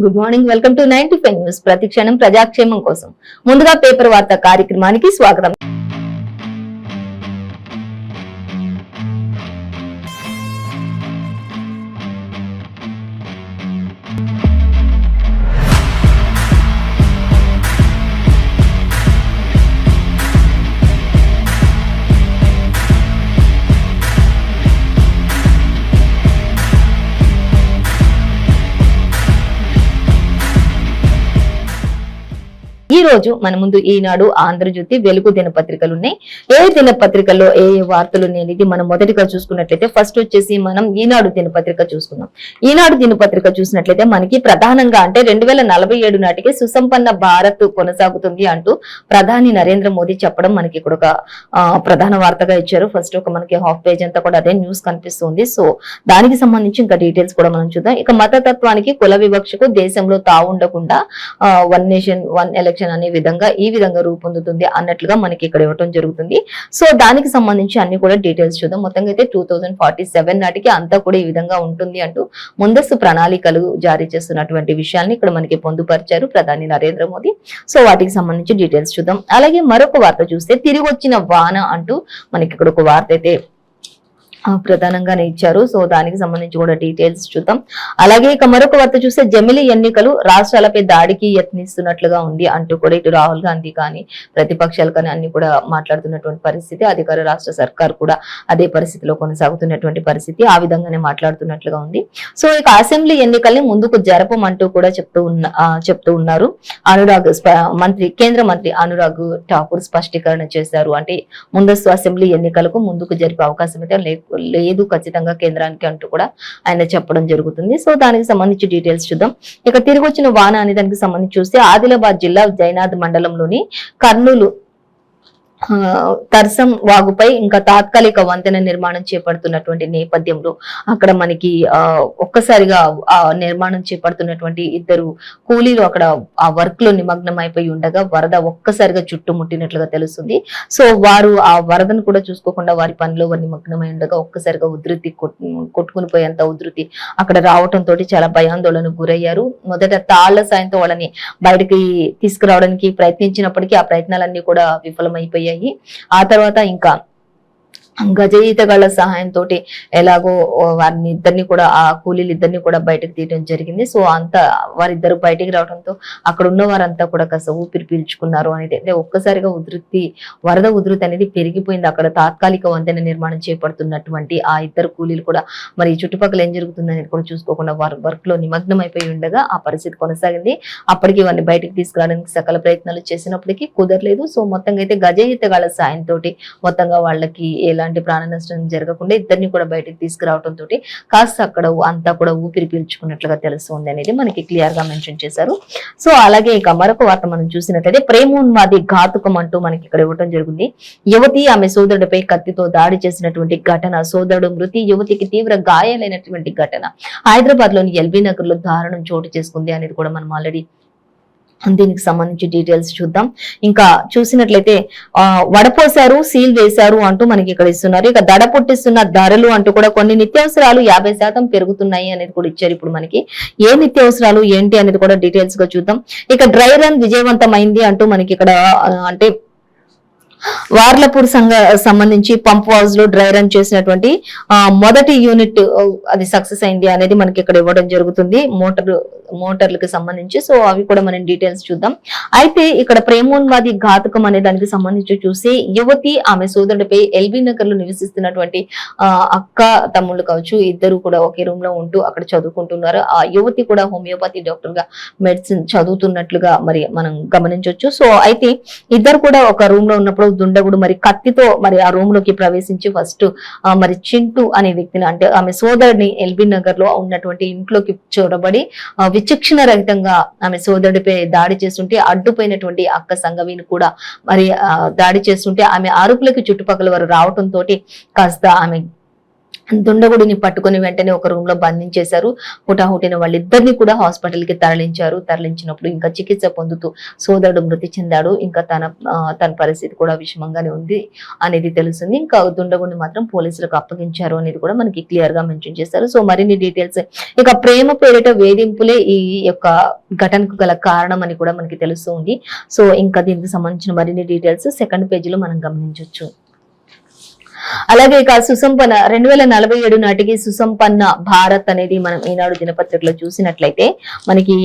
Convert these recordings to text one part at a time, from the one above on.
Good morning, welcome to 95 news. ప్రతి క్షణం ప్రజాక్షేమం కోసం. ముందుగా పేపర్ వార్త కార్యక్రమానికి స్వాగతం. ఈ రోజు మన ముందు ఈనాడు, ఆంధ్రజ్యోతి, వెలుగు దినపత్రికలు ఉన్నాయి. ఏ దినపత్రికల్లో ఏ వార్తలు అనేది మనం మొదటిగా చూసుకున్నట్లయితే ఫస్ట్ వచ్చేసి మనం ఈనాడు దినపత్రిక చూసుకుందాం. ఈనాడు దినపత్రిక చూసినట్లయితే మనకి ప్రధానంగా అంటే 2047 నాటికి సుసంపన్న భారత్ కొనసాగుతుంది అంటూ ప్రధాని నరేంద్ర మోదీ చెప్పడం మనకి ఇక్కడ ఒక ప్రధాన వార్తగా ఇచ్చారు. ఫస్ట్ ఒక మనకి హాఫ్ పేజ్ అంతా కూడా అదే న్యూస్ కనిపిస్తుంది. సో దానికి సంబంధించి ఇంకా డీటెయిల్స్ కూడా మనం చూద్దాం. ఇక మతతత్వానికి, కుల వివక్షకు దేశంలో తావుండకుండా వన్ నేషన్ వన్ ఎలక్షన్ అనే ఈ విధంగా రూపొందుతుంది అన్నట్లుగా మనకి ఇక్కడ ఇవ్వటం జరుగుతుంది. సో దానికి సంబంధించి అన్ని కూడా డీటెయిల్స్ చూద్దాం. మొత్తంగా అయితే 2047 నాటికి అంతా కూడా ఈ విధంగా ఉంటుంది అంటూ ముందస్తు ప్రణాళికలు జారీ చేస్తున్నటువంటి విషయాన్ని ఇక్కడ మనకి పొందుపరిచారు ప్రధాని నరేంద్ర మోదీ. సో వాటికి సంబంధించి డీటెయిల్స్ చూద్దాం. అలాగే మరొక వార్త చూస్తే తిరిగి వచ్చిన వాన అంటూ మనకి ఇక్కడ ఒక వార్త అయితే ప్రధానంగానే ఇచ్చారు. సో దానికి సంబంధించి కూడా డీటెయిల్స్ చూద్దాం. అలాగే ఇక మరొక వార్త చూస్తే జమిలీ ఎన్నికలు రాష్ట్రాలపై దాడికి యత్నిస్తున్నట్లుగా ఉంది అంటూ కూడా ఇటు రాహుల్ గాంధీ కానీ ప్రతిపక్షాలు కానీ అన్ని కూడా మాట్లాడుతున్నటువంటి పరిస్థితి. అధికార రాష్ట్ర సర్కార్ కూడా అదే పరిస్థితిలో కొనసాగుతున్నటువంటి పరిస్థితి. ఆ విధంగానే మాట్లాడుతున్నట్లుగా ఉంది. సో ఇక అసెంబ్లీ ఎన్నికల్ని ముందుకు జరపమంటూ కూడా చెప్తూ ఉన్నారు. కేంద్ర మంత్రి అనురాగ్ ఠాకూర్ స్పష్టీకరణ చేశారు. అంటే ముందస్తు అసెంబ్లీ ఎన్నికలకు ముందుకు జరిపే అవకాశం అయితే లేదు ఖచ్చితంగా కేంద్రానికి అంటూ కూడా ఆయన చెప్పడం జరుగుతుంది. సో దానికి సంబంధించి డీటెయిల్స్ చూద్దాం. ఇక తిరిగి వచ్చిన వాన అనే దానికి సంబంధించి చూస్తే ఆదిలాబాద్ జిల్లా జైనాథ్ మండలంలోని కర్నూలు తర్సం వాగుపై ఇంకా తాత్కాలిక వంతెన నిర్మాణం చేపడుతున్నటువంటి నేపథ్యంలో అక్కడ మనకి ఒక్కసారిగా ఆ నిర్మాణం చేపడుతున్నటువంటి ఇద్దరు కూలీలు అక్కడ ఆ వర్క్ లో నిమగ్నం అయిపోయి ఉండగా వరద ఒక్కసారిగా చుట్టుముట్టినట్లుగా తెలుస్తుంది. సో వారు ఆ వరదను కూడా చూసుకోకుండా వారి పనిలో వారు నిమగ్నమై ఉండగా ఒక్కసారిగా ఉధృతి కొట్టుకుని పోయేంత ఉధృతి అక్కడ రావడంతో చాలా భయాందోళనకు గురయ్యారు. మొదట తాళ్ల సాయంతో వాళ్ళని బయటకి తీసుకురావడానికి ప్రయత్నించినప్పటికీ ఆ ప్రయత్నాలన్నీ కూడా విఫలమైపోయాయి. ఆ తర్వాత ఇంకా గజయితగాళ్ల సహాయంతో ఎలాగో వారిని ఇద్దరిని కూడా ఆ కూలీలు ఇద్దరిని కూడా బయటకు తీయడం జరిగింది. సో అంతా వారిద్దరు బయటికి రావడంతో అక్కడ ఉన్న వారంతా కూడా కాస్త ఊపిరి పీల్చుకున్నారు అనేది. అంటే ఒక్కసారిగా వరద ఉధృతి అనేది పెరిగిపోయింది. అక్కడ తాత్కాలిక వంతెన నిర్మాణం చేపడుతున్నటువంటి ఆ ఇద్దరు కూలీలు కూడా మరి చుట్టుపక్కల ఏం జరుగుతుంది అనేది కూడా చూసుకోకుండా వారు వర్క్ లో నిమగ్నం అయిపోయి ఉండగా ఆ పరిస్థితి కొనసాగింది. అప్పటికి వారిని బయటకు తీసుకురావడానికి సకల ప్రయత్నాలు చేసినప్పటికీ కుదరలేదు. సో మొత్తంగా అయితే గజయితగాళ్ల సాయంతో మొత్తంగా వాళ్ళకి ఎలాంటి ప్రాణ నష్టం జరగకుండా ఇద్దరిని కూడా బయటకు తీసుకురావడంతో కాస్త అక్కడ అంతా కూడా ఊపిరి పీల్చుకున్నట్లుగా తెలుస్తుంది అనేది మనకి క్లియర్ గా మెన్షన్ చేశారు. సో అలాగే ఇక మరొక వార్త మనం చూసినట్లయితే ప్రేమోన్మాది ఘాతుకం అంటూ మనకి ఇక్కడ ఇవ్వడం జరిగింది. యువతి ఆమె సోదరుడిపై కత్తితో దాడి చేసినటువంటి ఘటన, సోదరుడు మృతి, యువతికి తీవ్ర గాయాలైనటువంటి ఘటన హైదరాబాద్ లోని ఎల్బీ నగర్ లో దారుణం చోటు చేసుకుంది అనేది కూడా మనం ఆల్రెడీ దీనికి సంబంధించి డీటెయిల్స్ చూద్దాం. ఇంకా చూసినట్లయితే వడపోసారు, సీల్ వేశారు అంటూ మనకి ఇక్కడ ఇస్తున్నారు. ఇక దడ పుట్టిస్తున్న ధరలు అంటూ కూడా కొన్ని నిత్యావసరాలు 50% పెరుగుతున్నాయి అనేది కూడా ఇచ్చారు. ఇప్పుడు మనకి ఏ నిత్యావసరాలు ఏంటి అనేది కూడా డీటెయిల్స్ గా చూద్దాం. ఇక డ్రై రన్ విజయవంతమైంది అంటూ మనకి ఇక్కడ అంటే వార్లపూర్ సంబంధించి పంప్ హౌస్ లో డ్రై రన్ చేసినటువంటి మొదటి యూనిట్ అది సక్సెస్ అయింది అనేది మనకి ఇక్కడ ఇవ్వడం జరుగుతుంది మోటార్లకు సంబంధించి. సో అవి కూడా మనం డీటెయిల్స్ చూద్దాం. అయితే ఇక్కడ ప్రేమోన్మాది ఘాతకం అనే దానికి సంబంధించి చూసి యువతి ఆమె సోదరుడిపై ఎల్బీ నగర్ లో నివసిస్తున్నటువంటి అక్క తమ్ముళ్ళు కావచ్చు, ఇద్దరు కూడా ఒకే రూమ్ లో ఉంటూ అక్కడ చదువుకుంటున్నారు. ఆ యువతి కూడా హోమియోపతి డాక్టర్ గా మెడిసిన్ చదువుతున్నట్లుగా మరి మనం గమనించవచ్చు. సో అయితే ఇద్దరు కూడా ఒక రూమ్ లో ఉన్నప్పుడు దుండగుడు మరి కత్తితో మరి ఆ రూమ్ లోకి ప్రవేశించి ఫస్ట్ మరి చింటూ అనే వ్యక్తిని అంటే ఆమె సోదరుడిని ఎల్బీ నగర్ లో ఉన్నటువంటి ఇంట్లోకి చూడబడి విచక్షణ రహితంగా ఆమె సోదరుడిపై దాడి చేస్తుంటే అడ్డుపోయినటువంటి అక్క సంగవిని కూడా మరి దాడి చేస్తుంటే ఆమె అరుపులకి చుట్టుపక్కల వారు రావటంతో కాస్త ఆమె దుండగుడిని పట్టుకుని వెంటనే ఒక రూమ్ లో బంధించేశారు. హుటాహుటిన వాళ్ళిద్దరిని కూడా హాస్పిటల్ కి తరలించారు. తరలించినప్పుడు ఇంకా చికిత్స పొందుతూ సోదరుడు మృతి చెందాడు. ఇంకా తన పరిస్థితి కూడా విషమంగానే ఉంది అనేది తెలుస్తుంది. ఇంకా దుండగుడిని మాత్రం పోలీసులకు అప్పగించారు అనేది కూడా మనకి క్లియర్ గా మెన్షన్ చేశారు. సో మరిన్ని డీటెయిల్స్ ఇక ప్రేమ పేరిట వేధింపులే ఈ యొక్క ఘటనకు గల కారణం అని కూడా మనకి తెలుస్తూ ఉంది. సో ఇంకా దీనికి సంబంధించిన మరిన్ని డీటెయిల్స్ సెకండ్ పేజీలో మనం గమనించవచ్చు. అలాగే ఇక సుసంపన్న 2047 నాటికి సుసంపన్న భారత్ అనేది మనం ఈనాడు దినపత్రికలో చూసినట్లయితే మనకి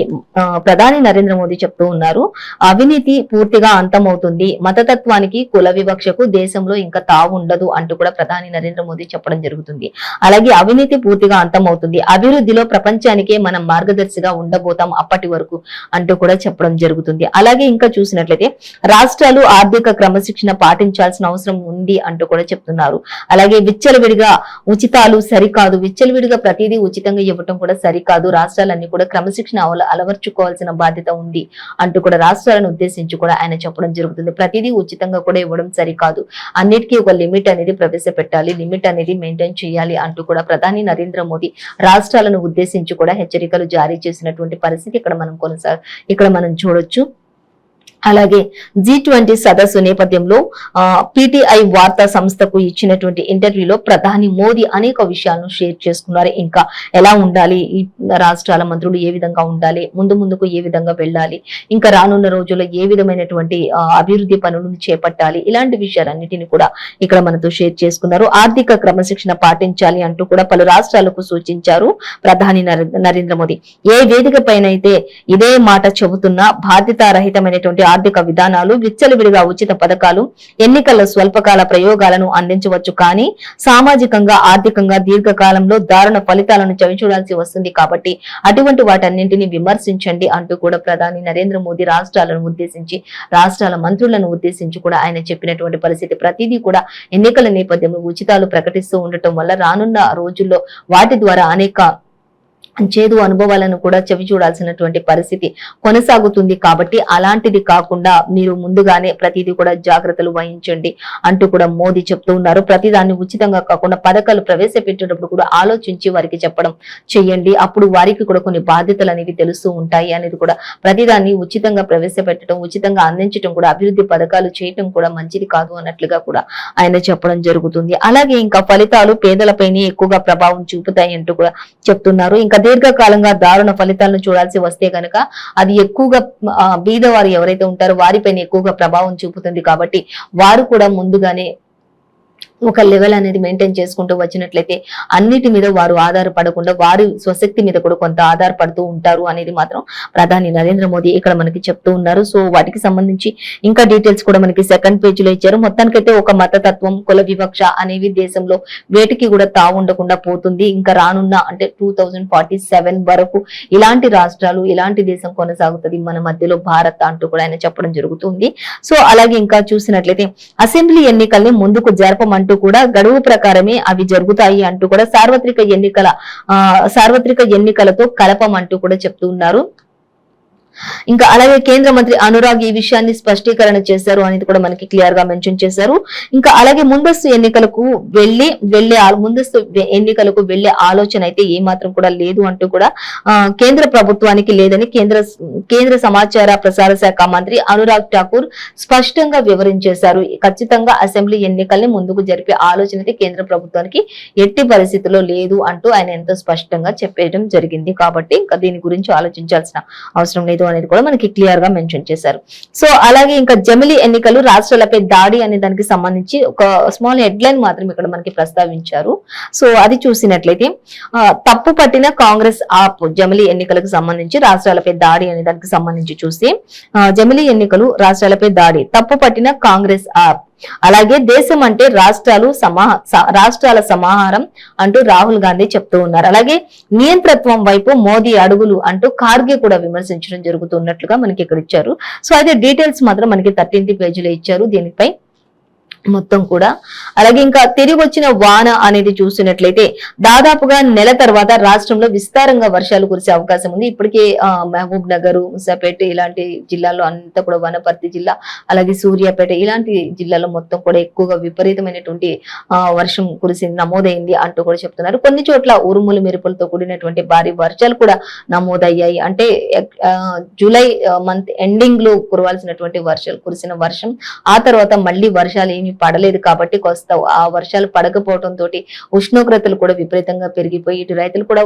ప్రధాని నరేంద్ర మోదీ చెప్తూ ఉన్నారు, అవినీతి పూర్తిగా అంతమవుతుంది, మతతత్వానికి కుల వివక్షకు దేశంలో ఇంకా తావు ఉండదు అంటూ కూడా ప్రధాని నరేంద్ర మోదీ చెప్పడం జరుగుతుంది. అలాగే అవినీతి పూర్తిగా అంతమవుతుంది, అభివృద్ధిలో ప్రపంచానికే మనం మార్గదర్శిగా ఉండబోతాం అప్పటి వరకు అంటూ కూడా చెప్పడం జరుగుతుంది. అలాగే ఇంకా చూసినట్లయితే రాష్ట్రాలు ఆర్థిక క్రమశిక్షణ పాటించాల్సిన అవసరం ఉంది అంటూ కూడా చెప్తున్నారు. అలాగే విచ్చలవిడిగా ఉచితాలు సరికాదు, విచ్చలవిడిగా ప్రతిదీ ఉచితంగా ఇవ్వటం కూడా సరికాదు, రాష్ట్రాలన్నీ కూడా క్రమశిక్షణ అలవర్చుకోవాల్సిన బాధ్యత ఉంది అంటూ కూడా రాష్ట్రాలను ఉద్దేశించి కూడా ఆయన చెప్పడం జరుగుతుంది. ప్రతిదీ ఉచితంగా కూడా ఇవ్వడం సరికాదు, అన్నిటికీ ఒక లిమిట్ అనేది ప్రవేశపెట్టాలి, లిమిట్ అనేది మెయింటైన్ చేయాలి అంటూ కూడా ప్రధాని నరేంద్ర మోదీ రాష్ట్రాలను ఉద్దేశించి కూడా హెచ్చరికలు జారీ చేసినటువంటి పరిస్థితి ఇక్కడ మనం చూడొచ్చు. అలాగే G20 సదస్సు నేపథ్యంలో PTI వార్తా సంస్థకు ఇచ్చినటువంటి ఇంటర్వ్యూలో ప్రధాని మోదీ అనేక విషయాలను షేర్ చేసుకున్నారు. ఇంకా ఎలా ఉండాలి, ఈ రాష్ట్రాల మంత్రులు ఏ విధంగా ఉండాలి, ముందుకు ఏ విధంగా వెళ్ళాలి, ఇంకా రానున్న రోజుల్లో ఏ విధమైనటువంటి అభివృద్ధి పనులను చేపట్టాలి, ఇలాంటి విషయాలన్నిటిని కూడా ఇక్కడ మనతో షేర్ చేసుకున్నారు. ఆర్థిక క్రమశిక్షణ పాటించాలి అంటూ కూడా పలు రాష్ట్రాలకు సూచించారు ప్రధాని నరేంద్ర మోదీ. ఏ వేదిక పైన అయితే ఇదే మాట చెబుతున్నా బాధ్యతారహితమైనటువంటి ఆర్థిక విధానాలు, విచ్చలవిడిగా ఉచిత పథకాలు, ఎన్నికల స్వల్పకాల ప్రయోగాలను అందించవచ్చు, కానీ సామాజికంగా ఆర్థికంగా దీర్ఘకాలంలో దారుణ ఫలితాలను చవిచూడాల్సి వస్తుంది. కాబట్టి అటువంటి వాటన్నింటినీ విమర్శించండి అంటూ కూడా ప్రధాని నరేంద్ర మోదీ రాష్ట్రాలను ఉద్దేశించి, రాష్ట్రాల మంత్రులను ఉద్దేశించి కూడా ఆయన చెప్పినటువంటి పరిస్థితి. ప్రతిదీ కూడా ఎన్నికల నేపథ్యంలో ఉచితాలు ప్రకటిస్తూ ఉండటం వల్ల రానున్న రోజుల్లో వాటి ద్వారా అనేక చేదు అనుభవాలను కూడా చవి చూడాల్సినటువంటి పరిస్థితి కొనసాగుతుంది. కాబట్టి అలాంటిది కాకుండా మీరు ముందుగానే ప్రతిదీ కూడా జాగ్రత్తలు వహించండి అంటూ కూడా మోదీ చెప్తూ ఉన్నారు. ప్రతిదాన్ని ఉచితంగా కాకుండా పథకాలు ప్రవేశపెట్టేటప్పుడు కూడా ఆలోచించి వారికి చెప్పడం చెయ్యండి, అప్పుడు వారికి కూడా కొన్ని బాధ్యతలు అనేవి తెలుస్తూ ఉంటాయి అనేది కూడా. ప్రతిదాన్ని ఉచితంగా ప్రవేశపెట్టడం, ఉచితంగా అందించడం కూడా, అభివృద్ధి పథకాలు చేయటం కూడా మంచిది కాదు అన్నట్లుగా కూడా ఆయన చెప్పడం జరుగుతుంది. అలాగే ఇంకా ఫలితాలు పేదలపైనే ఎక్కువగా ప్రభావం చూపుతాయి అంటూ కూడా చెప్తున్నారు. ఇంకా దీర్ఘకాలంగా దారుణ ఫలితాలను చూడాల్సి వస్తే కనుక అది ఎక్కువగా బీదవారు ఎవరైతే ఉంటారో వారిపైన ఎక్కువగా ప్రభావం చూపుతుంది. కాబట్టి వారు కూడా ముందుగానే ఒక లెవెల్ అనేది మెయింటైన్ చేసుకుంటూ వచ్చినట్లయితే అన్నిటి మీద వారు ఆధారపడకుండా వారి స్వశక్తి మీద కూడా కొంత ఆధారపడుతూ ఉంటారు అనేది మాత్రం ప్రధాని నరేంద్ర మోదీ ఇక్కడ మనకి చెప్తూ ఉన్నారు. సో వాటికి సంబంధించి ఇంకా డీటెయిల్స్ కూడా మనకి సెకండ్ పేజీలో ఇచ్చారు. మొత్తానికైతే ఒక మతతత్వం, కుల వివక్ష అనేవి దేశంలో వేటికి కూడా తావుండకుండా పోతుంది. ఇంకా రానున్న అంటే 2047 వరకు ఇలాంటి రాష్ట్రాలు, ఇలాంటి దేశం కొనసాగుతుంది మన మధ్యలో భారత్ అంటూ కూడా ఆయన చెప్పడం జరుగుతుంది. సో అలాగే ఇంకా చూసినట్లయితే అసెంబ్లీ ఎన్నికల్ని ముందుకు జరపమంటూ కూడా గడువు ప్రకారమే అవి జరుగుతాయి అంటూ కూడా సార్వత్రిక ఎన్నికలతో కలపమంటూ కూడా చెప్తూ ఉన్నారు. ఇంకా అలాగే కేంద్ర మంత్రి అనురాగ్ ఈ విషయాన్ని స్పష్టీకరణ చేశారు అనేది కూడా మనకి క్లియర్ గా మెన్షన్ చేశారు. ఇంకా అలాగే ముందస్తు ఎన్నికలకు వెళ్లే ఆలోచన అయితే ఏ మాత్రం కూడా లేదు అంటూ కూడా కేంద్ర ప్రభుత్వానికి లేదని కేంద్ర సమాచార ప్రసార శాఖ మంత్రి అనురాగ్ ఠాకూర్ స్పష్టంగా వివరించేశారు. ఖచ్చితంగా అసెంబ్లీ ఎన్నికల్ని ముందుకు జరిపే ఆలోచన అయితే కేంద్ర ప్రభుత్వానికి ఎట్టి పరిస్థితుల్లో లేదు అంటూ ఆయన ఎంతో స్పష్టంగా చెప్పడం జరిగింది. కాబట్టి ఇంకా దీని గురించి ఆలోచించాల్సిన అవసరం లేదు అనేది కూడా మనకి క్లియర్ గా మెన్షన్ చేశారు. సో అలాగే ఇంకా జమిలీ ఎన్నికలు రాష్ట్రాలపై దాడి అనే దానికి సంబంధించి ఒక స్మాల్ హెడ్లైన్ మాత్రం ఇక్కడ మనకి ప్రస్తావించారు. సో అది చూసినట్లయితే తప్పు పట్టిన కాంగ్రెస్ ఆప్ జమిలీ ఎన్నికలకు సంబంధించి రాష్ట్రాలపై దాడి అనే దానికి సంబంధించి చూస్తే జమిలీ ఎన్నికలు రాష్ట్రాలపై దాడి, తప్పు పట్టిన కాంగ్రెస్ ఆప్, అలాగే దేశం అంటే రాష్ట్రాల సమాహారం అంటూ రాహుల్ గాంధీ చెప్తూ ఉన్నారు. అలాగే నియంత్రత్వం వైపు మోదీ అడుగులు అంటూ ఖార్గే కూడా విమర్శించడం జరుగుతున్నట్లుగా మనకి ఇక్కడ ఇచ్చారు. సో అయితే డీటెయిల్స్ మాత్రం మనకి 13th పేజీలో ఇచ్చారు. దీనిపై మొత్తం కూడా. అలాగే ఇంకా తిరిగి వచ్చిన వాన అనేది చూసినట్లయితే దాదాపుగా నెల తర్వాత రాష్ట్రంలో విస్తారంగా వర్షాలు కురిసే అవకాశం ఉంది. ఇప్పటికే మహబూబ్ నగర్, ముసాపేట ఇలాంటి జిల్లాల్లో అంతా కూడా, వనపర్తి జిల్లా, అలాగే సూర్యాపేట ఇలాంటి జిల్లాలో మొత్తం కూడా ఎక్కువగా విపరీతమైనటువంటి వర్షం కురిసి నమోదైంది అంటూ కూడా చెప్తున్నారు. కొన్ని చోట్ల ఉరుములు మెరుపులతో కూడినటువంటి భారీ వర్షాలు కూడా నమోదయ్యాయి. అంటే జూలై మంత్ ఎండింగ్ లో కురవాల్సినటువంటి కురిసిన వర్షం ఆ తర్వాత మళ్ళీ వర్షాలు ఏమి పడలేదు కాబట్టి కొస్త ఆ వర్షాలు పడకపోవడంతో ఉష్ణోగ్రతలు కూడా విపరీతంగా పెరిగిపోయి ఇటు రైతులు కూడా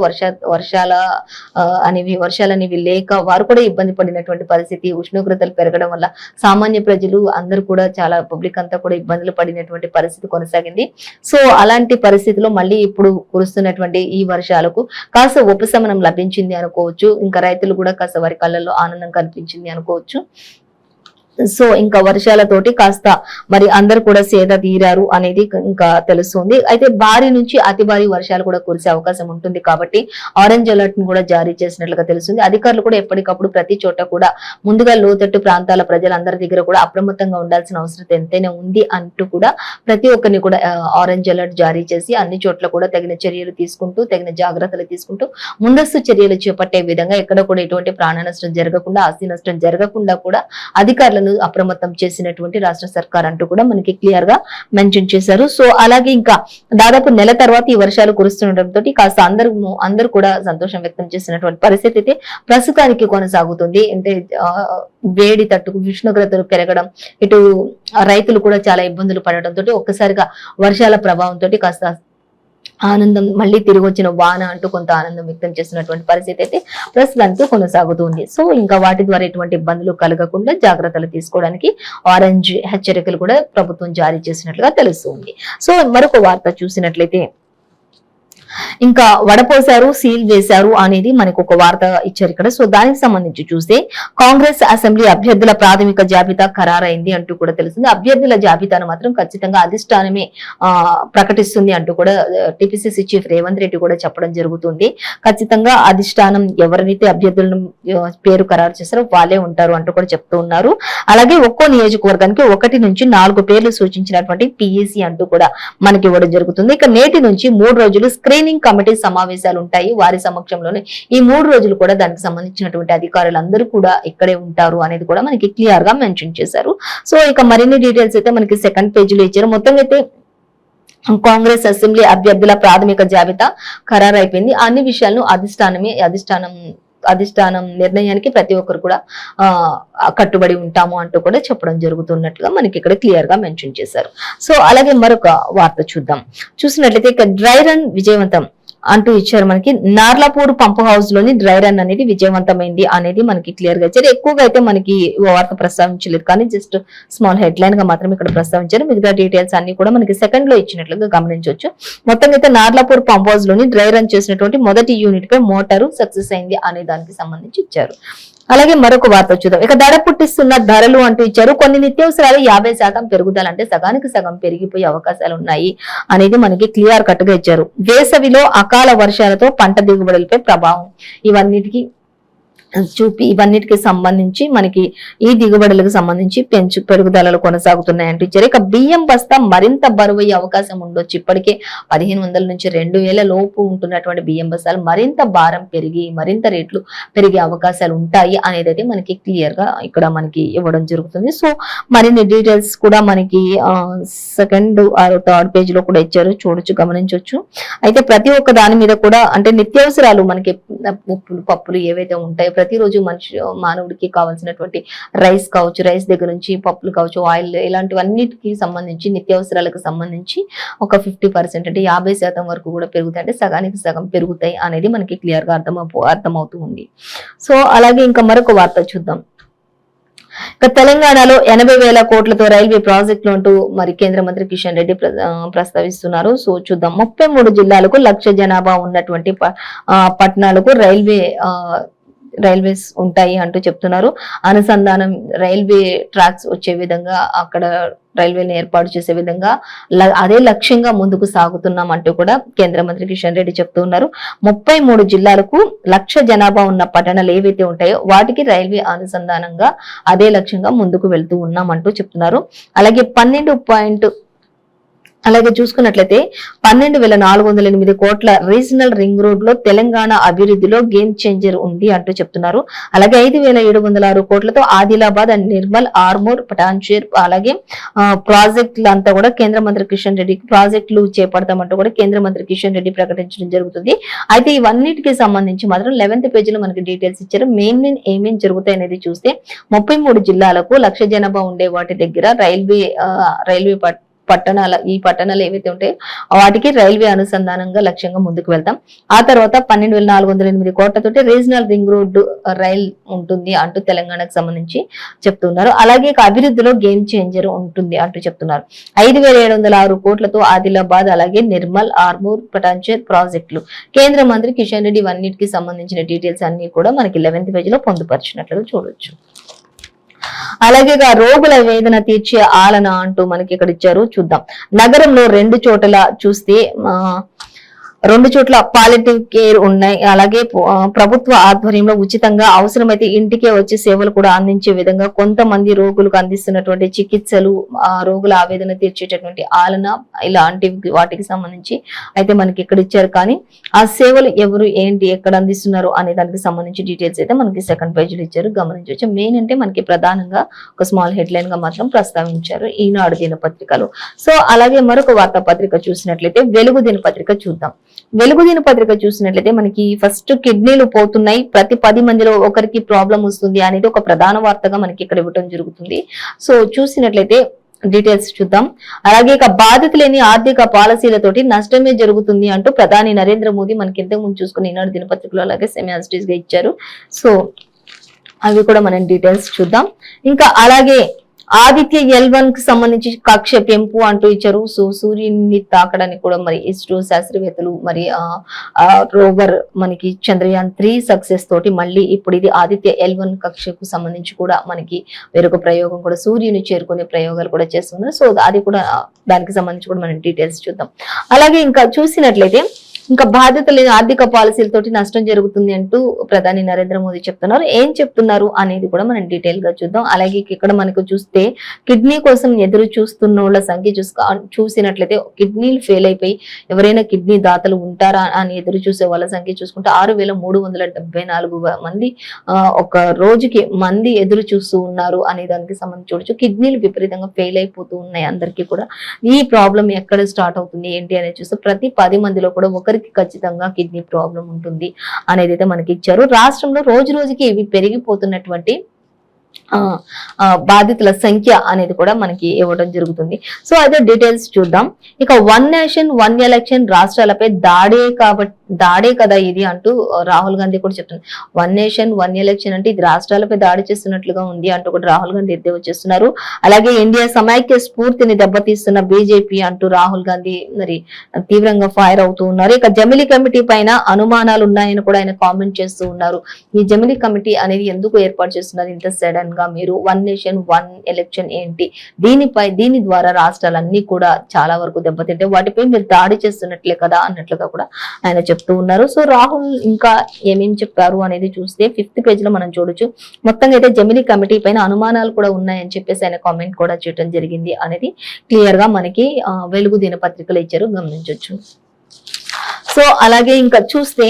వర్షాలనేవి లేక వారు కూడా ఇబ్బంది పడినటువంటి పరిస్థితి. ఉష్ణోగ్రతలు పెరగడం వల్ల సామాన్య ప్రజలు అందరూ కూడా, చాలా పబ్లిక్ అంతా కూడా ఇబ్బందులు పడినటువంటి పరిస్థితి కొనసాగింది. సో అలాంటి పరిస్థితిలో మళ్ళీ ఇప్పుడు కురుస్తున్నటువంటి ఈ వర్షాలకు కాస్త ఉపశమనం లభించింది అనుకోవచ్చు. ఇంకా రైతులు కూడా కాస్త వారి కళ్ళల్లో ఆనందం కనిపించింది అనుకోవచ్చు. సో ఇంకా వర్షాలతోటి కాస్త మరి అందరు కూడా సేద తీరారు అనేది ఇంకా తెలుస్తుంది. అయితే భారీ నుంచి అతి భారీ వర్షాలు కూడా కురిసే అవకాశం ఉంటుంది కాబట్టి ఆరెంజ్ అలర్ట్ ను కూడా జారీ చేసినట్లుగా తెలుస్తుంది. అధికారులు కూడా ఎప్పటికప్పుడు ప్రతి చోట కూడా ముందుగా లోతట్టు ప్రాంతాల ప్రజలందరి దగ్గర కూడా అప్రమత్తంగా ఉండాల్సిన అవసరం ఎంతైనా ఉంది అంటూ కూడా ప్రతి ఒక్కరిని కూడా ఆరెంజ్ అలర్ట్ జారీ చేసి అన్ని చోట్ల కూడా తగిన చర్యలు తీసుకుంటూ, తగిన జాగ్రత్తలు తీసుకుంటూ ముందస్తు చర్యలు చేపట్టే విధంగా ఎక్కడ కూడా ఎటువంటి ప్రాణ నష్టం జరగకుండా, ఆస్తి నష్టం జరగకుండా కూడా అధికారులను అప్రమత్తం చేసినటువంటి రాష్ట్ర సర్కార్ అంటూ కూడా మనకి క్లియర్ గా మెన్షన్ చేశారు. సో అలాగే ఇంకా దాదాపు నెల తర్వాత ఈ వర్షాలు కురుస్తుండటంతో కాస్త అందరూ కూడా సంతోషం వ్యక్తం చేసినటువంటి పరిస్థితి అయితే ప్రస్తుతానికి కొనసాగుతుంది. అంటే వేడి తట్టుకు ఉష్ణోగ్రతలు పెరగడం, ఇటు రైతులు కూడా చాలా ఇబ్బందులు పడడంతో ఒక్కసారిగా వర్షాల ప్రభావంతో కాస్త ఆనందం, మళ్ళీ తిరిగి వచ్చిన వాన అంటూ కొంత ఆనందం వ్యక్తం చేస్తున్నటువంటి పరిస్థితి అయితే ప్రస్తుతానికి కొనసాగుతుంది. సో ఇంకా వాటి ద్వారా ఎటువంటి ఇబ్బందులు కలగకుండా జాగ్రత్తలు తీసుకోవడానికి ఆరెంజ్ హెచ్చరికలు కూడా ప్రభుత్వం జారీ చేసినట్లుగా తెలుస్తుంది. సో మరొక వార్త చూసినట్లయితే ఇంకా వడపోశారు, సీల్ వేశారు అనేది మనకు ఒక వార్త ఇచ్చారు ఇక్కడ. సో దానికి సంబంధించి చూస్తే కాంగ్రెస్ అసెంబ్లీ అభ్యర్థుల ప్రాథమిక జాబితా ఖరారైంది అంటూ కూడా తెలుస్తుంది. అభ్యర్థుల జాబితాను మాత్రం ఖచ్చితంగా అధిష్టానమే ప్రకటిస్తుంది అంటూ కూడా టిపిసిసి చీఫ్ రేవంత్ రెడ్డి కూడా చెప్పడం జరుగుతుంది. ఖచ్చితంగా అధిష్టానం ఎవరైతే అభ్యర్థులను పేరు ఖరారు చేస్తారో వాళ్ళే ఉంటారు అంటూ కూడా చెప్తూ ఉన్నారు. అలాగే ఒక్కో నియోజకవర్గానికి 1 నుంచి 4 పేర్లు సూచించినటువంటి పిఈసి అంటూ కూడా మనకి ఇవ్వడం జరుగుతుంది. ఇక నేటి నుంచి 3 రోజులు స్క్రీనింగ్ కమిటీ సమావేశాలు ఉంటాయి. వారి సమక్షంలోనే ఈ 3 రోజులు కూడా దానికి సంబంధించినటువంటి అధికారులందరూ కూడా ఇక్కడే ఉంటారు అనేది కూడా మనకి క్లియర్ గా మెన్షన్ చేశారు. సో ఇక మరిన్ని డీటెయిల్స్ అయితే మనకి సెకండ్ పేజీలో ఇచ్చారు. మొత్తం అయితే కాంగ్రెస్ అసెంబ్లీ అభ్యర్థుల ప్రాథమిక జాబితా ఖరారైపోయింది. అన్ని విషయాలను అధిష్టానం నిర్ణయానికి ప్రతి ఒక్కరు కూడా కట్టుబడి ఉంటాము అంటూ కూడా చెప్పడం జరుగుతున్నట్లుగా మనకి ఇక్కడ క్లియర్ గా మెన్షన్ చేశారు. సో అలాగే మరొక వార్త చూసినట్లయితే ఇక డ్రై రన్ విజయవంతం అంటూ ఇచ్చారు. మనకి నార్లాపూర్ పంప్ హౌస్ లోని డ్రై రన్ అనేది విజయవంతమైంది అనేది మనకి క్లియర్ గా ఇచ్చారు. ఎక్కువగా అయితే మనకి వార్త ప్రస్తావించలేదు, కానీ జస్ట్ స్మాల్ హెడ్ లైన్ గా మాత్రం ఇక్కడ ప్రస్తావించారు. మిగతా డీటెయిల్స్ అన్ని కూడా మనకి సెకండ్ లో ఇచ్చినట్లుగా గమనించవచ్చు. మొత్తం అయితే నార్లాపూర్ పంప్ హౌస్ లోని డ్రై రన్ చేసినటువంటి మొదటి యూనిట్ పై మోటారు సక్సెస్ అయింది అనే దానికి సంబంధించి ఇచ్చారు. అలాగే మరొక వార్త చూద్దాం. ఇక దడ పుట్టిస్తున్న ధరలు అంటూ ఇచ్చారు. కొన్ని నిత్యావసరాలు 50% పెరుగుదల, అంటే సగానికి సగం పెరిగిపోయే అవకాశాలు ఉన్నాయి అనేది మనకి క్లియర్ కట్ గా ఇచ్చారు. వేసవిలో అకాల వర్షాలతో పంట దిగుబడులపై ప్రభావం, ఇవన్నిటికి సంబంధించి మనకి ఈ దిగుబడులకు సంబంధించి పెరుగుదలలు కొనసాగుతున్నాయంటూ ఇచ్చారు. ఇక బియ్యం బస్తా మరింత బరువయ్యే అవకాశం ఉండొచ్చు. ఇప్పటికే 1500 నుంచి 2000 లోపు ఉంటున్నటువంటి బియ్యం బస్తాలు మరింత భారం పెరిగి మరింత రేట్లు పెరిగే అవకాశాలు ఉంటాయి అనేది అయితే మనకి క్లియర్ గా ఇక్కడ మనకి ఇవ్వడం జరుగుతుంది. సో మరిన్ని డీటెయిల్స్ కూడా మనకి సెకండ్ ఆర్ థర్డ్ పేజ్ లో కూడా ఇచ్చారు, చూడొచ్చు, గమనించవచ్చు. అయితే ప్రతి ఒక్క దాని మీద కూడా అంటే నిత్యావసరాలు మనకి ఉప్పులు, పప్పులు ఏవైతే ఉంటాయో ప్రతిరోజు మానవుడికి కావాల్సినటువంటి రైస్ కావచ్చు, రైస్ దగ్గర నుంచి పప్పులు కావచ్చు, ఆయిల్, ఇలాంటివన్నిటికి సంబంధించి నిత్యావసరాలకు సంబంధించి ఒక 50% అంటే 50% వరకు కూడా పెరుగుతాయి. అంటే సగానికి సగం పెరుగుతాయి అనేది మనకి క్లియర్ గా అర్థమవుతూ ఉంది. సో అలాగే ఇంకా మరొక వార్త చూద్దాం. ఇక తెలంగాణలో 80,000 కోట్లతో రైల్వే ప్రాజెక్టులు అంటూ మరి కేంద్ర మంత్రి కిషన్ రెడ్డి ప్రస్తావిస్తున్నారు. సో చూద్దాం. 33 జిల్లాలకు 1,00,000 జనాభా ఉన్నటువంటి పట్టణాలకు రైల్వేస్ ఉంటాయి అంటూ చెప్తున్నారు. అనుసంధానం రైల్వే ట్రాక్స్ వచ్చే విధంగా అక్కడ రైల్వేని ఏర్పాటు చేసే విధంగా అదే లక్ష్యంగా ముందుకు సాగుతున్నాం అంటూ కూడా కేంద్ర మంత్రి కిషన్ రెడ్డి చెప్తూ ఉన్నారు. 33 జిల్లాలకు 1,00,000 జనాభా ఉన్న పట్టణాలు ఏవైతే ఉంటాయో వాటికి రైల్వే అనుసంధానంగా అదే లక్ష్యంగా ముందుకు వెళ్తూ ఉన్నాం అంటూ చెప్తున్నారు. అలాగే అలాగే చూసుకున్నట్లయితే 12,408 కోట్ల రీజనల్ రింగ్ రోడ్ లో తెలంగాణ అభివృద్ధిలో గేమ్ చేంజర్ ఉంది అంటూ చెప్తున్నారు. అలాగే 5,706 కోట్లతో ఆదిలాబాద్ అండ్ నిర్మల్, ఆర్మూర్, పటాన్చేర్ అలాగే ప్రాజెక్టులు అంతా కూడా కేంద్ర మంత్రి కిషన్ రెడ్డి ప్రాజెక్టులు చేపడతామంటూ కూడా కేంద్ర మంత్రి కిషన్ రెడ్డి ప్రకటించడం జరుగుతుంది. అయితే ఇవన్నిటికి సంబంధించి మాత్రం 11th పేజీలో మనకి డీటెయిల్స్ ఇచ్చారు. మెయిన్ ఏమేం జరుగుతాయి అనేది చూస్తే 33 జిల్లాలకు 1,00,000 జనాభా ఉండే వాటి దగ్గర రైల్వే ఈ పట్టణాలు ఏవైతే ఉంటాయో వాటికి రైల్వే అనుసంధానంగా లక్ష్యంగా ముందుకు వెళ్తాం. ఆ తర్వాత 12,408 కోట్లతోటి రీజనల్ రింగ్ రోడ్డు రైల్ ఉంటుంది అంటూ తెలంగాణకు సంబంధించి చెప్తున్నారు. అలాగే అభివృద్ధిలో గేమ్ చేంజర్ ఉంటుంది అంటూ చెప్తున్నారు. 5,706 కోట్లతో ఆదిలాబాద్ అలాగే నిర్మల్, ఆర్మూర్, పటాన్చేర్ ప్రాజెక్టులు కేంద్ర మంత్రి కిషన్ రెడ్డి ఇవన్నిటికి సంబంధించిన డీటెయిల్స్ అన్ని కూడా మనకి 11th పేజీలో పొందుపరిచినట్లుగా చూడొచ్చు. అలాగే రోగుల వేదన తీర్చే ఆలన అంటూ మనకి ఇక్కడ ఇచ్చారు. చూద్దాం. నగరంలో 2 చోట్ల చూస్తే 2 చోట్ల పాలిటివ్ కేర్ ఉన్నాయి. అలాగే ప్రభుత్వ ఆధ్వర్యంలో ఉచితంగా అవసరమైతే ఇంటికే వచ్చి సేవలు కూడా అందించే విధంగా కొంతమంది రోగులకు అందిస్తున్నటువంటి చికిత్సలు, రోగుల ఆవేదన తీర్చేటటువంటి ఆలన ఇలాంటి వాటికి సంబంధించి అయితే మనకి ఇక్కడ ఇచ్చారు. కానీ ఆ సేవలు ఎవరు, ఏంటి, ఎక్కడ అందిస్తున్నారు అనే దానికి సంబంధించి డీటెయిల్స్ అయితే మనకి 2nd పేజీలో ఇచ్చారు. గమనించవచ్చు. మెయిన్ అంటే మనకి ప్రధానంగా ఒక స్మాల్ హెడ్లైన్ గా మాత్రం ప్రస్తావించారు ఈనాడు దినపత్రికలు. సో అలాగే మరొక వార్తాపత్రిక చూసినట్లయితే వెలుగు దినపత్రిక చూద్దాం. వెలుగు దినపత్రిక చూసినట్లయితే మనకి ఫస్ట్ కిడ్నీలు పోతున్నాయి, ప్రతి 10 మందిలో ఒకరికి ప్రాబ్లం వస్తుంది అనేది ఒక ప్రధాన వార్తగా మనకి ఇక్కడ ఇవ్వడం జరుగుతుంది. సో చూసినట్లయితే డీటెయిల్స్ చూద్దాం. అలాగే బాధ్యత లేని ఆర్థిక పాలసీలతోటి నష్టమే జరుగుతుంది అంటూ ప్రధాని నరేంద్ర మోదీ మనకి ఇంతకు ముందు చూసుకుని ఈనాడు దినపత్రికలో అలాగే సెమీ గా ఇచ్చారు. సో అవి కూడా మనం డీటెయిల్స్ చూద్దాం. ఇంకా అలాగే ఆదిత్య L1 కి సంబంధించి కక్ష పెంపు అంటూ ఇచ్చారు. సో సూర్యుని తాకడానికి కూడా మరి ఇస్రో శాస్త్రవేత్తలు మరి రోవర్ మనకి చంద్రయాన్ 3 సక్సెస్ తోటి మళ్ళీ ఇప్పుడు ఇది ఆదిత్య L1 కక్షకు సంబంధించి కూడా మనకి వేరొక ప్రయోగం కూడా సూర్యుని చేరుకునే ప్రయోగాలు కూడా చేస్తున్నారు. సో అది కూడా దానికి సంబంధించి కూడా మనం డీటెయిల్స్ చూద్దాం. అలాగే ఇంకా చూసినట్లయితే ఇంకా బాధ్యత లేని ఆర్థిక పాలసీలతోటి నష్టం జరుగుతుంది అంటూ ప్రధాని నరేంద్ర మోదీ చెప్తున్నారు. ఏం చెప్తున్నారు అనేది కూడా మనం డీటెయిల్ గా చూద్దాం. అలాగే ఇక్కడ మనకు చూస్తే కిడ్నీ కోసం ఎదురు చూస్తున్న వాళ్ళ సంఖ్య చూసినట్లయితే కిడ్నీలు ఫెయిల్ అయిపోయి ఎవరైనా కిడ్నీ దాతలు ఉంటారా అని ఎదురు చూసే వాళ్ళ సంఖ్య చూసుకుంటే 6,374 మంది ఒక రోజుకి మంది ఎదురు చూస్తూ ఉన్నారు అనే దానికి సంబంధించి చూడొచ్చు. కిడ్నీలు విపరీతంగా ఫెయిల్ అయిపోతూ ఉన్నాయి అందరికీ కూడా. ఈ ప్రాబ్లం ఎక్కడ స్టార్ట్ అవుతుంది ఏంటి అనేది చూస్తే ప్రతి 10 మందిలో కూడా ఒకరికి ఖచ్చితంగా కిడ్నీ ప్రాబ్లం ఉంటుంది అనేది అయితే మనకి ఇచ్చారు. రాష్ట్రంలో రోజు రోజుకి ఇవి పెరిగిపోతున్నటువంటి బాధితుల సంఖ్య అనేది కూడా మనకి ఇవ్వడం జరుగుతుంది. సో అయితే డీటెయిల్స్ చూద్దాం. ఇక 1 నేషన్ 1 ఎలక్షన్ రాష్ట్రాలపై దాడే కదా ఇది అంటూ రాహుల్ గాంధీ కూడా చెప్తున్నారు. 1 నేషన్ 1 ఎలక్షన్ అంటే ఇది రాష్ట్రాలపై దాడి చేస్తున్నట్లుగా ఉంది అంటూ కూడా రాహుల్ గాంధీ ఎద్దేవా చేస్తున్నారు. అలాగే ఇండియా సమైక్య స్ఫూర్తిని దెబ్బతీస్తున్న బీజేపీ అంటూ రాహుల్ గాంధీ మరి తీవ్రంగా ఫైర్ అవుతూ ఉన్నారు. ఇక జమిలీ కమిటీ పైన అనుమానాలు ఉన్నాయని కూడా ఆయన కామెంట్ చేస్తూ ఉన్నారు. ఈ జమిలీ కమిటీ అనేది ఎందుకు ఏర్పాటు చేస్తున్నారు ఇంత సడన్ గా మీరు? 1 నేషన్ 1 ఎలక్షన్ ఏంటి? దీని ద్వారా రాష్ట్రాలన్నీ కూడా చాలా వరకు దెబ్బతింటే వాటిపై మీరు దాడి చేస్తున్నట్లే కదా అన్నట్లుగా కూడా ఆయన చెప్తూ ఉన్నారు. సో రాహుల్ ఇంకా ఏమేం చెప్పారు అనేది చూస్తే 5th పేజీలో మనం చూడొచ్చు. మొత్తంగా అయితే జమిలీ కమిటీ పైన అనుమానాలు కూడా ఉన్నాయని చెప్పేసి ఆయన కామెంట్ కూడా చేయడం జరిగింది అనేది క్లియర్ గా మనకి వెలుగు దినపత్రికలు ఇచ్చారు, గమనించవచ్చు. సో అలాగే ఇంకా చూస్తే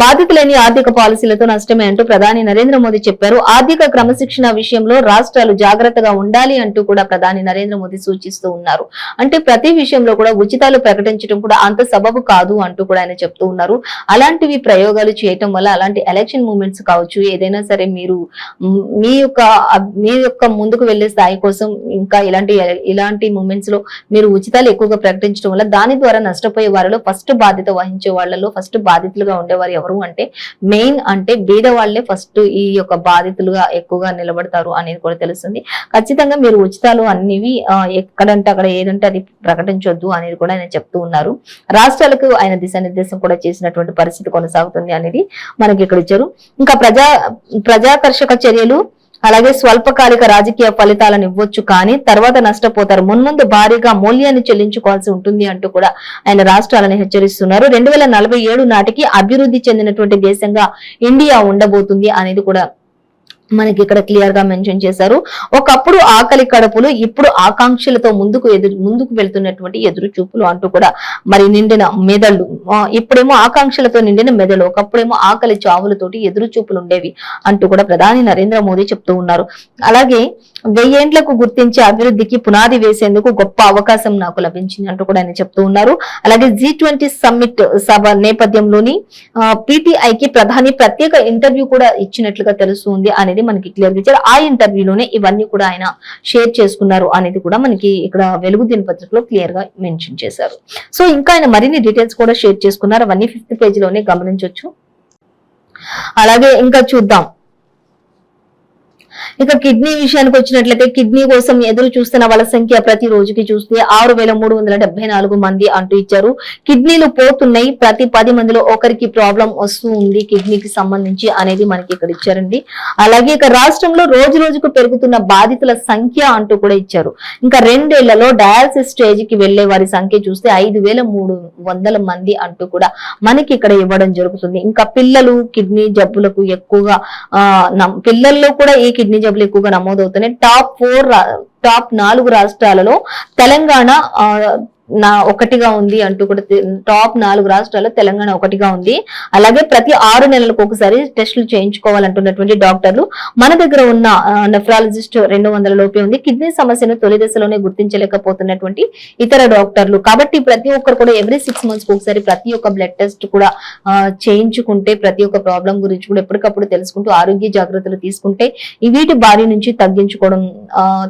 బాధ్యత లేని ఆర్థిక పాలసీలతో నష్టమే అంటూ ప్రధాని నరేంద్ర మోదీ చెప్పారు. ఆర్థిక క్రమశిక్షణ విషయంలో రాష్ట్రాలు జాగ్రత్తగా ఉండాలి అంటూ కూడా ప్రధాని నరేంద్ర మోదీ సూచిస్తూ ఉన్నారు. అంటే ప్రతి విషయంలో కూడా ఉచితాలు ప్రకటించడం కూడా అంత సబబు కాదు అంటూ కూడా ఆయన చెప్తూ ఉన్నారు. అలాంటివి ప్రయోగాలు చేయటం వల్ల అలాంటి ఎలక్షన్ మూమెంట్స్ కావచ్చు, ఏదైనా సరే మీరు మీ యొక్క ముందుకు వెళ్లే స్థాయి కోసం ఇంకా ఇలాంటి మూమెంట్స్ లో మీరు ఉచితాలు ఎక్కువగా ప్రకటించడం వల్ల దాని ద్వారా నష్టపోయే వారిలో ఫస్ట్ బాధ్యత వహించే వాళ్ళలో ఫస్ట్ బాధితులుగా ఉండేవారు ఎవరు అంటే మెయిన్ అంటే బీద వాళ్లే ఫస్ట్ ఈ యొక్క బాధితులుగా ఎక్కువగా నిలబడతారు అనేది కూడా తెలుస్తుంది. ఖచ్చితంగా మీరు ఉచితాలు అన్నివి ఎక్కడంటే అక్కడ ఏదంటే అది ప్రకటించొద్దు అనేది కూడా ఆయన చెప్తూ ఉన్నారు. రాష్ట్రాలకు ఆయన దిశానిర్దేశం కూడా చేసినటువంటి పరిస్థితి కొనసాగుతుంది అనేది మనకి ఇక్కడ ఇచ్చారు. ఇంకా ప్రజాకర్షక చర్యలు అలాగే స్వల్పకాలిక రాజకీయ ఫలితాలను ఇవ్వచ్చు, కానీ తర్వాత నష్టపోతారు, మున్ముందు భారీగా మూల్యాన్ని చెల్లించుకోవాల్సి ఉంటుంది అంటూ కూడా ఆయన రాష్ట్రాలను హెచ్చరిస్తున్నారు. 2047 నాటికి అభివృద్ధి చెందినటువంటి దేశంగా ఇండియా ఉండబోతుంది అనేది కూడా మనకి ఇక్కడ క్లియర్ గా మెన్షన్ చేశారు. ఒకప్పుడు ఆకలి కడుపులు, ఇప్పుడు ఆకాంక్షలతో ముందుకు వెళ్తున్నటువంటి ఎదురు చూపులు అంటూ కూడా మరి నిండిన మెదళ్ళు, ఇప్పుడేమో ఆకాంక్షలతో నిండిన మెదడు, ఒకప్పుడేమో ఆకలి చావులతోటి ఎదురు చూపులు ఉండేవి అంటూ కూడా ప్రధాని నరేంద్ర మోదీ చెప్తూ ఉన్నారు. అలాగే 1000 ఏండ్లకు గుర్తించే అభివృద్ధికి పునాది వేసేందుకు గొప్ప అవకాశం నాకు లభించింది అంటూ కూడా ఆయన చెప్తూ ఉన్నారు. అలాగే G20 సమ్మిట్ సభ నేపథ్యంలోని PTIకి ప్రధాని ప్రత్యేక ఇంటర్వ్యూ కూడా ఇచ్చినట్లుగా తెలుస్తుంది అనేది మనకి క్లియర్ గా ఇచ్చారు. ఆ ఇంటర్వ్యూలోనే ఇవన్నీ కూడా ఆయన షేర్ చేసుకున్నారు అనేది కూడా మనకి ఇక్కడ వెలుగు దినపత్రికలో క్లియర్ గా మెన్షన్ చేశారు. సో ఇంకా ఆయన మరిన్ని డీటెయిల్స్ కూడా షేర్ చేసుకున్నారు. అవన్నీ 5th పేజ్ లోనే గమనించవచ్చు. అలాగే ఇంకా చూద్దాం. ఇక కిడ్నీ విషయానికి వచ్చినట్లయితే కిడ్నీ కోసం ఎదురు చూస్తున్న వాళ్ళ సంఖ్య ప్రతి రోజుకి చూస్తే 6374 మంది అంటూ ఇచ్చారు. కిడ్నీలు పోతున్నాయి, ప్రతి 10 మందిలో ఒకరికి ప్రాబ్లం వస్తూ ఉంది కిడ్నీకి సంబంధించి అనేది మనకి ఇక్కడ ఇచ్చారండి. అలాగే ఇక రాష్ట్రంలో రోజు రోజుకు పెరుగుతున్న బాధితుల సంఖ్య అంటూ కూడా ఇచ్చారు. ఇంకా 2 ఏళ్లలో డయాలసిస్ స్టేజ్ కి వెళ్లే వారి సంఖ్య చూస్తే 5300 మంది అంటూ కూడా మనకి ఇక్కడ ఇవ్వడం జరుగుతుంది. ఇంకా పిల్లలు కిడ్నీ జబ్బులకు ఎక్కువగా పిల్లల్లో కూడా ఈ కిడ్నీ జబ్బులు ఎక్కువగా నమోదవుతున్నాయి. టాప్ 4 రాష్ట్రాలలో తెలంగాణ ఒకటిగా ఉంది అంటూ కూడా టాప్ 4 రాష్ట్రాల్లో తెలంగాణ ఒకటిగా ఉంది. అలాగే ప్రతి 6 నెలలకు ఒకసారి టెస్టులు చేయించుకోవాలంటున్నటువంటి డాక్టర్లు మన దగ్గర ఉన్న నెఫ్రాలజిస్ట్ 200 లోపే ఉంది. కిడ్నీ సమస్యను తొలి దశలోనే గుర్తించలేకపోతున్నటువంటి ఇతర డాక్టర్లు కాబట్టి ప్రతి ఒక్కరు కూడా ఎవ్రీ 6 మంత్స్ ఒకసారి ప్రతి ఒక్క బ్లడ్ టెస్ట్ కూడా చేయించుకుంటే, ప్రతి ఒక్క ప్రాబ్లం గురించి కూడా ఎప్పటికప్పుడు తెలుసుకుంటూ ఆరోగ్య జాగ్రత్తలు తీసుకుంటే వీటి బారి నుంచి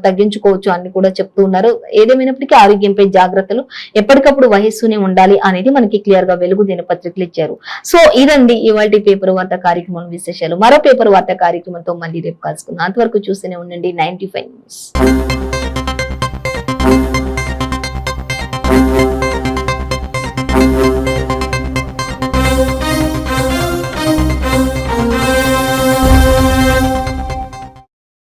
తగ్గించుకోవచ్చు అని కూడా చెప్తూ ఉన్నారు. ఏదేమైనప్పటికీ ఆరోగ్యంపై జాగ్రత్తలు ఎప్పటికప్పుడు వహిస్తూనే ఉండాలి అనేది మనకి క్లియర్ గా వెలుగు దినపత్రికలు ఇచ్చారు. సో ఇదండి ఇవాల్టి పేపర్ వార్త కార్యక్రమం విశేషాలు. మరో పేపర్ వార్త కార్యక్రమంతో మళ్ళీ రేపు కలుసుకుందాం. అంతవరకు చూస్తూనే ఉండండి 95 న్యూస్.